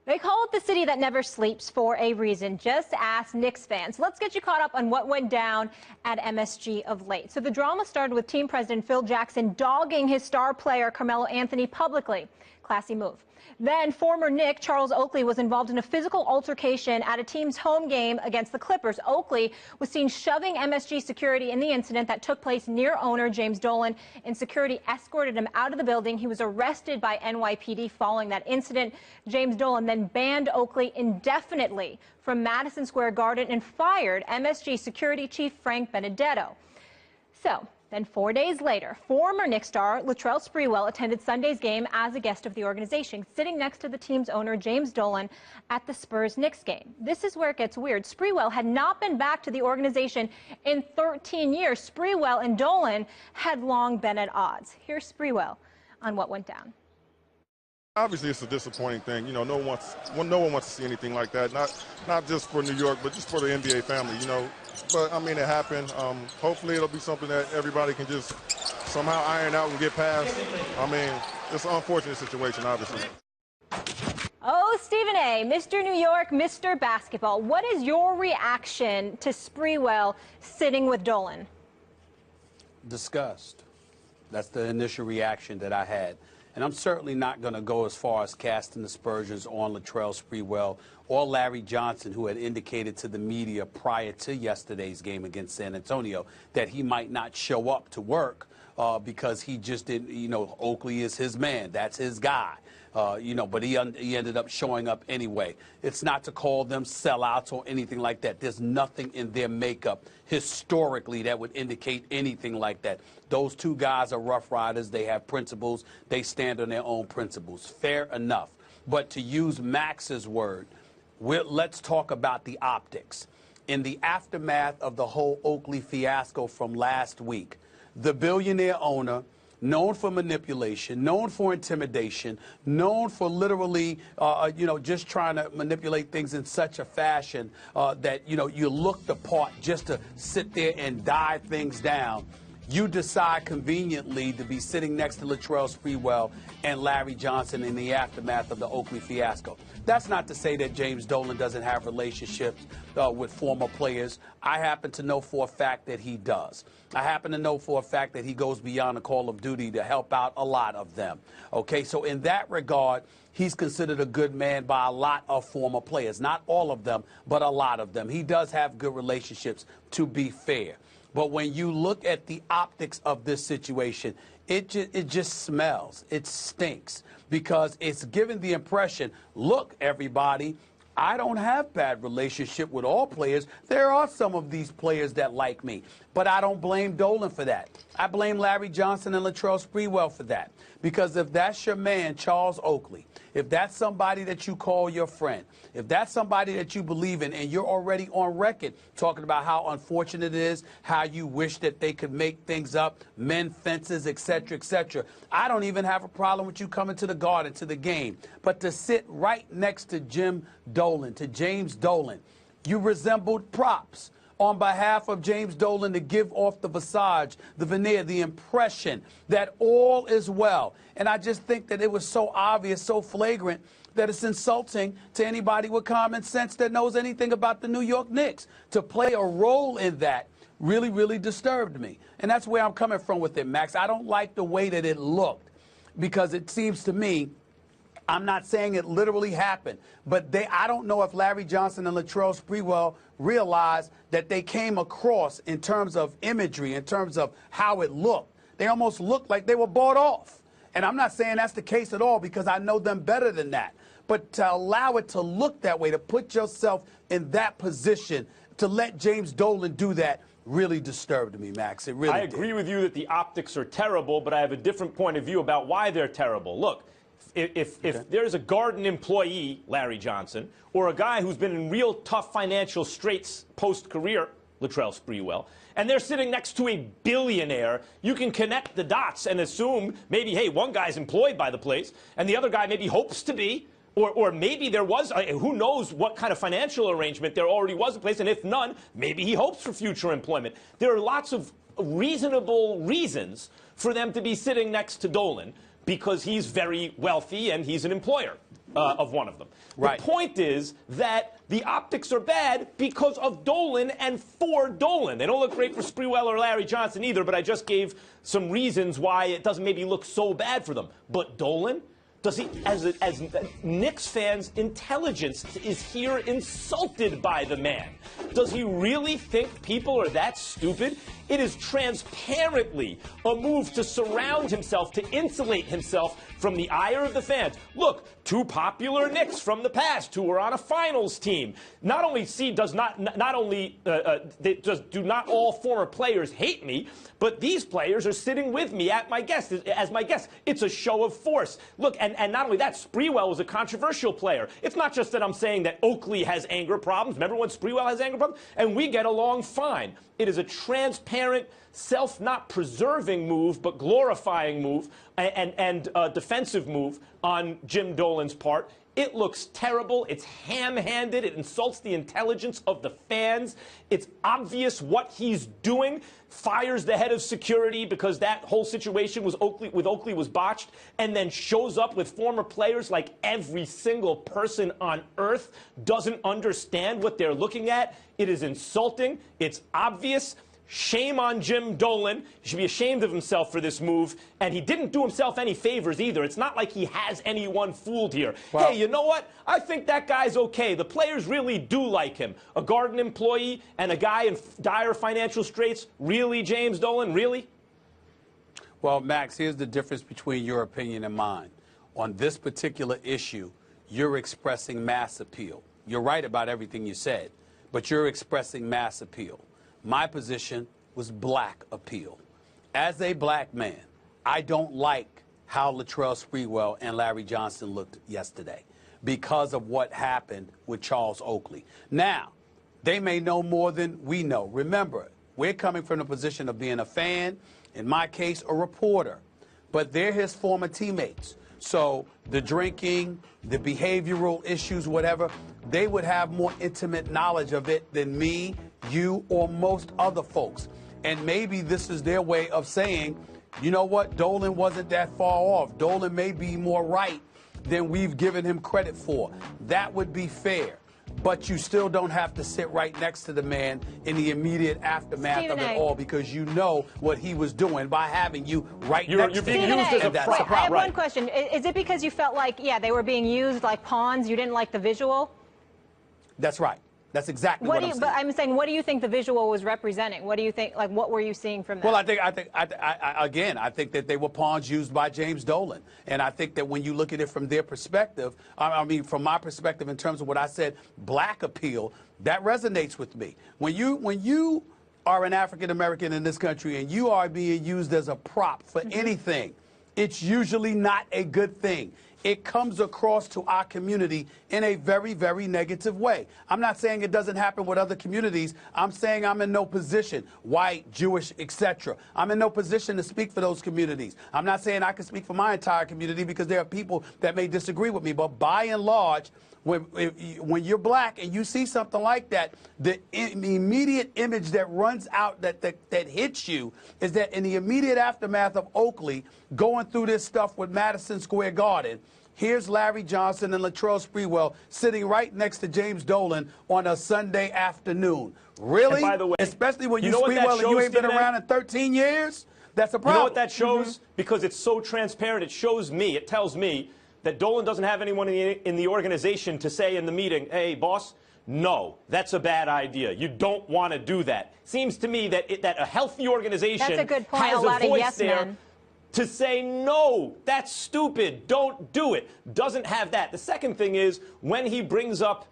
They call it the city that never sleeps for a reason. Just ask Knicks fans. Let's get you caught up on what went down at MSG of late. So the drama started with team president Phil Jackson dogging his star player Carmelo Anthony publicly. Classy move. Then former Knick Charles Oakley was involved in a physical altercation at a team's home game against the Clippers. Oakley was seen shoving MSG security in the incident that took place near owner James Dolan, and security escorted him out of the building. He was arrested by NYPD following that incident. James Dolan then banned Oakley indefinitely from Madison Square Garden and fired MSG security chief Frank Benedetto. Then 4 days later, former Knicks star Latrell Sprewell attended Sunday's game as a guest of the organization, sitting next to the team's owner James Dolan at the Spurs-Knicks game. This is where it gets weird. Sprewell had not been back to the organization in 13 years. Sprewell and Dolan had long been at odds. Here's Sprewell on what went down. Obviously, it's a disappointing thing. You know, no one wants to see anything like that. Not just for New York, but just for the NBA family. You know, but I mean, it happened. Hopefully, it'll be something that everybody can just somehow iron out and get past. I mean, it's an unfortunate situation, obviously. Oh, Stephen A., Mr. New York, Mr. Basketball. What is your reaction to Sprewell sitting with Dolan? Disgust. That's the initial reaction that I had. And I'm certainly not going to go as far as casting aspersions on Latrell Sprewell or Larry Johnson, who had indicated to the media prior to yesterday's game against San Antonio that he might not show up to work because he just didn't, you know, Oakley is his man. That's his guy. You know, but he ended up showing up anyway. It's not to call them sellouts or anything like that. There's nothing in their makeup historically that would indicate anything like that. Those two guys are rough riders. They have principles. They stand on their own principles. Fair enough. But to use Max's word, let's talk about the optics. In the aftermath of the whole Oakley fiasco from last week, the billionaire owner, known for manipulation, known for intimidation, known for literally, you know, just trying to manipulate things in such a fashion that, you know, you look the part just to sit there and dive things down. You decide conveniently to be sitting next to Latrell Sprewell and Larry Johnson in the aftermath of the Oakley fiasco. That's not to say that James Dolan doesn't have relationships with former players. I happen to know for a fact that he does. I happen to know for a fact that he goes beyond the call of duty to help out a lot of them. Okay, so in that regard, he's considered a good man by a lot of former players. Not all of them, but a lot of them. He does have good relationships, to be fair. But when you look at the optics of this situation, it just smells. It stinks because it's given the impression, look, everybody, I don't have bad relationship with all players. There are some of these players that like me, but I don't blame Dolan for that. I blame Larry Johnson and Latrell Sprewell for that. Because if that's your man, Charles Oakley, if that's somebody that you call your friend, if that's somebody that you believe in, and you're already on record talking about how unfortunate it is, how you wish that they could make things up, mend fences, etc., I don't even have a problem with you coming to the Garden, to the game. But to sit right next to Jim Dolan, to James Dolan, you resembled props on behalf of James Dolan to give off the visage, the veneer, the impression that all is well. And I just think that it was so obvious, so flagrant, that it's insulting to anybody with common sense that knows anything about the New York Knicks. To play a role in that really, really disturbed me. And that's where I'm coming from with it, Max. I don't like the way that it looked because it seems to me, I'm not saying it literally happened, but I don't know if Larry Johnson and Latrell Sprewell realized that they came across in terms of imagery, in terms of how it looked. They almost looked like they were bought off. And I'm not saying that's the case at all because I know them better than that. But to allow it to look that way, to put yourself in that position, to let James Dolan do that, really disturbed me, Max. It really did. I agree with you that the optics are terrible, but I have a different point of view about why they're terrible. Look, if there's a Garden employee, Larry Johnson, or a guy who's been in real tough financial straits post-career, Latrell Sprewell, and they're sitting next to a billionaire, you can connect the dots and assume maybe, hey, one guy's employed by the place, and the other guy maybe hopes to be, or maybe there was, who knows what kind of financial arrangement there already was in place, and if none, maybe he hopes for future employment. There are lots of reasonable reasons for them to be sitting next to Dolan, because he's very wealthy and he's an employer. of one of them. Right. The point is that the optics are bad because of Dolan and for Dolan. They don't look great for Sprewell or Larry Johnson either, but I just gave some reasons why it doesn't maybe look so bad for them. But Dolan? Does he, as Knicks fans, intelligence is here insulted by the man? Does he really think people are that stupid? It is transparently a move to surround himself, to insulate himself from the ire of the fans. Look, two popular Knicks from the past who were on a finals team. Not only do not all former players hate me, but these players are sitting with me as my guest. It's a show of force. Look, and not only that, Sprewell was a controversial player. It's not just that I'm saying that Oakley has anger problems. Remember when Sprewell has anger problems? And we get along fine. It is a transparent, not preserving move, but glorifying move and defensive move on Jim Dolan's part. It looks terrible. It's ham-handed. It insults the intelligence of the fans. It's obvious what he's doing. Fires the head of security because that whole situation with Oakley was botched, and then shows up with former players like every single person on earth doesn't understand what they're looking at. It is insulting. It's obvious. Shame on Jim Dolan. He should be ashamed of himself for this move. And he didn't do himself any favors either. It's not like he has anyone fooled here. Well, hey, you know what? I think that guy's okay. The players really do like him. A Garden employee and a guy in dire financial straits. Really, James Dolan? Really? Well, Max, here's the difference between your opinion and mine. On this particular issue, you're expressing mass appeal. You're right about everything you said, but you're expressing mass appeal. My position was black appeal. As a black man, I don't like how Latrell Sprewell and Larry Johnson looked yesterday because of what happened with Charles Oakley. Now, they may know more than we know. Remember, we're coming from the position of being a fan, in my case, a reporter, but they're his former teammates. So the drinking, the behavioral issues, whatever, they would have more intimate knowledge of it than me, you, or most other folks. And maybe this is their way of saying, you know what, Dolan wasn't that far off. Dolan may be more right than we've given him credit for. That would be fair. But you still don't have to sit right next to the man in the immediate aftermath of it all, because you know what he was doing by having you right next to him. You're being used as a prop. I have one question. Is it because you felt like, yeah, they were being used like pawns? You didn't like the visual? That's right. That's exactly what I'm saying. But I'm saying, what do you think the visual was representing? What do you think, like, what were you seeing from that? Well, I think that they were pawns used by James Dolan. And I think that when you look at it from their perspective, I mean, from my perspective in terms of what I said, black appeal, that resonates with me. When you are an African American in this country and you are being used as a prop for anything, it's usually not a good thing. It comes across to our community in a very, very negative way. I'm not saying it doesn't happen with other communities. I'm saying I'm in no position, white, Jewish, etc. I'm in no position to speak for those communities. I'm not saying I can speak for my entire community because there are people that may disagree with me. But by and large, when you're black and you see something like that, the immediate image that runs out, that hits you, is that in the immediate aftermath of Oakley going through this stuff with Madison Square Garden, here's Larry Johnson and Latrell Sprewell sitting right next to James Dolan on a Sunday afternoon. Really? And by the way, especially when you Sprewell and you ain't been around in 13 years? That's a problem. You know what that shows? Because it's so transparent, it shows me, it tells me that Dolan doesn't have anyone in the organization to say in the meeting, hey, boss, no, that's a bad idea. You don't want to do that. Seems to me that a healthy organization that's a good point. has a lot voice of yes there men. To say, no, that's stupid, don't do it. Doesn't have that. The second thing is when he brings up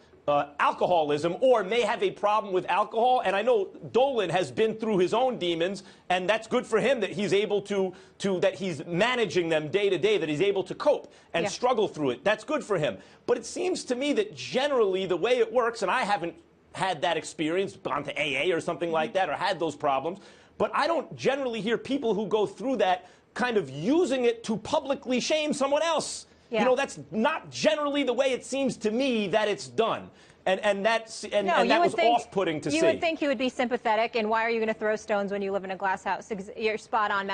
alcoholism or may have a problem with alcohol, and I know Dolan has been through his own demons, and that's good for him that he's able that he's managing them day to day, that he's able to cope and struggle through it. That's good for him. But it seems to me that generally the way it works, and I haven't had that experience, gone to AA or something like that, or had those problems, but I don't generally hear people who go through that kind of using it to publicly shame someone else. Yeah. You know, that's not generally the way it seems to me that it's done. And that was off-putting to see. You would think he would be sympathetic, and why are you going to throw stones when you live in a glass house? You're spot on, Matt.